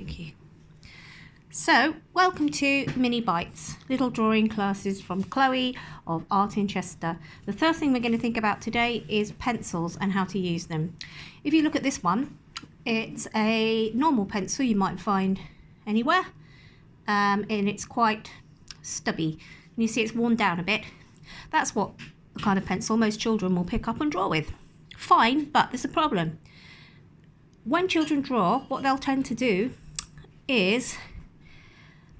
Thank you. So, welcome to Mini Bites, little drawing classes from Chloe of Art in Chester. The first thing we're going to think about today is pencils and how to use them. If you look at this one, it's a normal pencil you might find anywhere, and it's quite stubby. And you see it's worn down a bit. That's what the kind of pencil most children will pick up and draw with. Fine, but there's a problem. When children draw, what they'll tend to do is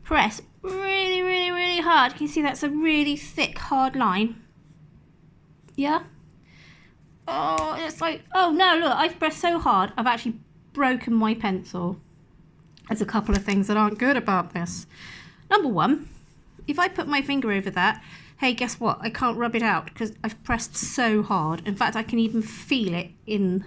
press really hard. Can you see that's a really thick, hard line? Yeah? Oh, it's like, oh no, look, I've pressed so hard, I've actually broken my pencil. There's a couple of things that aren't good about this. Number one, if I put my finger over that, hey, guess what? I can't rub it out because I've pressed so hard. In fact, I can even feel it in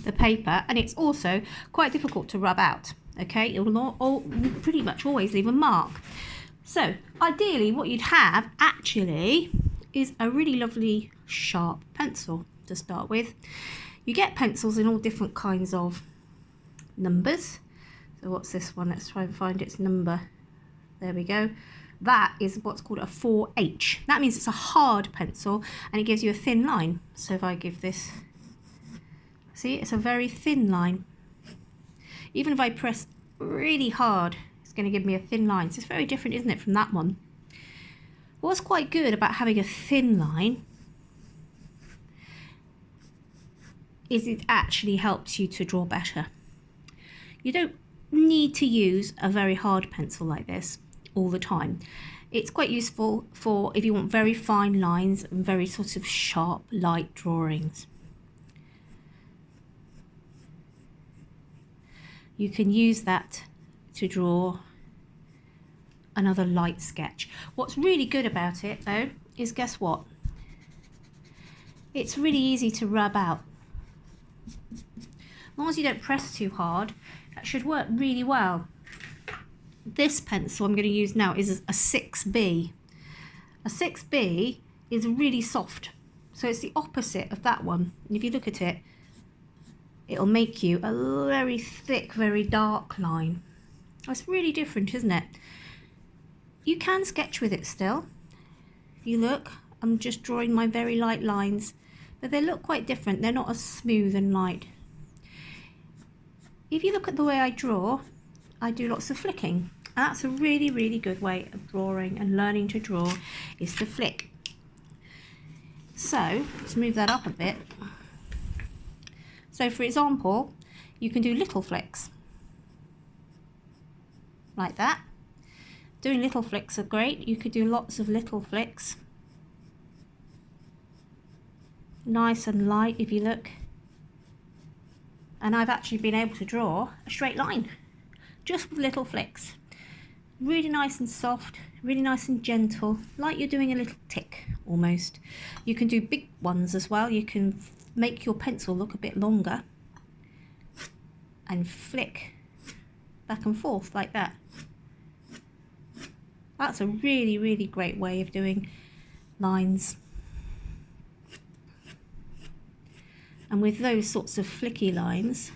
the paper, and it's also quite difficult to rub out. Okay, it will pretty much always leave a mark. So ideally what you'd have actually is a really lovely sharp pencil to start with. You get pencils in all different kinds of numbers. So what's this one? Let's try and find its number. There we go. That is what's called a 4H. That means it's a hard pencil and it gives you a thin line. So if I give this, see, it's a very thin line. Even if I press really hard, it's going to give me a thin line. So it's very different, isn't it, from that one? What's quite good about having a thin line is it actually helps you to draw better. You don't need to use a very hard pencil like this all the time. It's quite useful for if you want very fine lines and very sort of sharp, light drawings. You can use that to draw another light sketch. What's really good about it though is, guess what? It's really easy to rub out. As long as you don't press too hard, that should work really well. This pencil I'm going to use now is a 6B. A 6B is really soft, so it's the opposite of that one. And if you look at it, it'll make you a very thick, very dark line. That's really different, isn't it? You can sketch with it still. If you look, I'm just drawing my very light lines, but they look quite different. They're not as smooth and light. If you look at the way I draw, I do lots of flicking. And that's a really good way of drawing and learning to draw, is to flick. So, let's move that up a bit. So for example, you can do little flicks, like that. Doing little flicks are great. You could do lots of little flicks. Nice and light if you look. And I've actually been able to draw a straight line, just with little flicks. Really nice and soft, really nice and gentle, like you're doing a little tick almost. You can do big ones as well. You can make your pencil look a bit longer and flick back and forth like that. That's a really great way of doing lines. And with those sorts of flicky lines,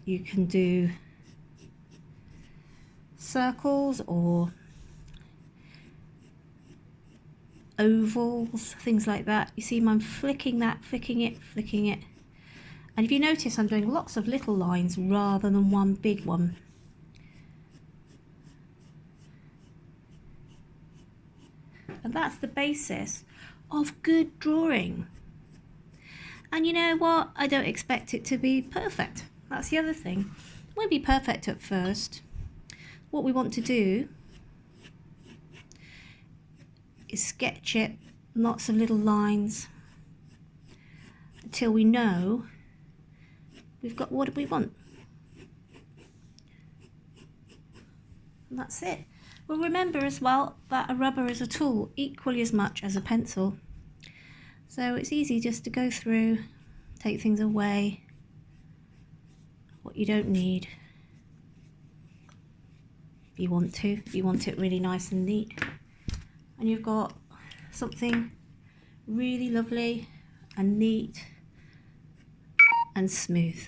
you can do circles or ovals, things like that. You see I'm flicking that, flicking it. And if you notice, I'm doing lots of little lines rather than one big one. And that's the basis of good drawing. And you know what? I don't expect it to be perfect. That's the other thing. It won't be perfect at first. What we want to do is sketch it, lots of little lines, until we know we've got what we want. And that's it. Well, remember as well that a rubber is a tool equally as much as a pencil. So it's easy just to go through, take things away, what you don't need. If you want it really nice and neat. And you've got something really lovely and neat and smooth.